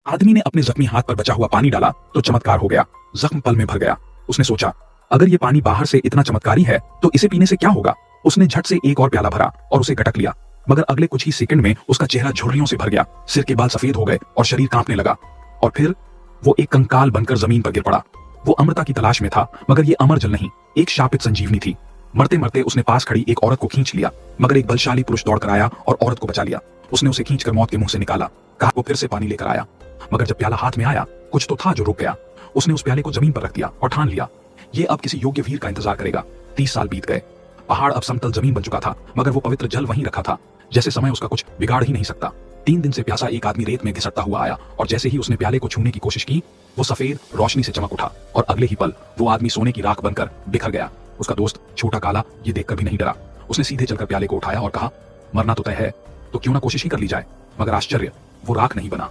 आदमी ने अपने जख्मी हाथ पर बचा हुआ पानी डाला तो चमत्कार हो गया। जख्म पल में भर गया। उसने सोचा, अगर ये पानी बाहर से इतना चमत्कारी है तो इसे पीने से क्या होगा। उसने झट से एक और प्याला भरा और उसे गटक लिया, मगर अगले कुछ ही सेकंड में उसका चेहरा झुर्रियों से भर गया, सिर के बाल सफेद हो गए और शरीर कांपने लगा। और फिर वो एक कंकाल बनकर जमीन पर गिर पड़ा। वो अमृता की तलाश में था, मगर ये अमर जल नहीं, एक शापित संजीवनी थी। मरते मरते उसने पास खड़ी एक औरत को खींच लिया, मगर एक बलशाली पुरुष दौड़कर आया और औरत को बचा लिया। उसने उसे खींचकर मौत के मुंह से निकाला। कहा वो फिर से पानी लेकर आया, मगर जब प्याला हाथ में आया कुछ तो था जो रुक गया। उसने उस प्याले को जमीन पर रख दिया और ठान लिया, ये अब किसी योग्य वीर का इंतजार करेगा। 30 साल बीत गए। पहाड़ अब समतल जमीन बन चुका था, मगर वो पवित्र जल वहीं रखा था, जैसे समय उसका कुछ बिगाड़ ही नहीं सकता। 3 दिन से प्यासा एक आदमी रेत में घिसटता हुआ आया और जैसे ही उसने प्याले को छूने की कोशिश की, वो सफेद रोशनी से चमक उठा और अगले ही पल वो आदमी सोने की राख बनकर बिखर गया। उसका दोस्त छोटा काला ये देखकर भी नहीं डरा। उसने सीधे चलकर प्याले को उठाया और कहा, मरना तो तय है तो क्यों ना कोशिश ही कर ली जाए। मगर आश्चर्य, वो राख नहीं बना।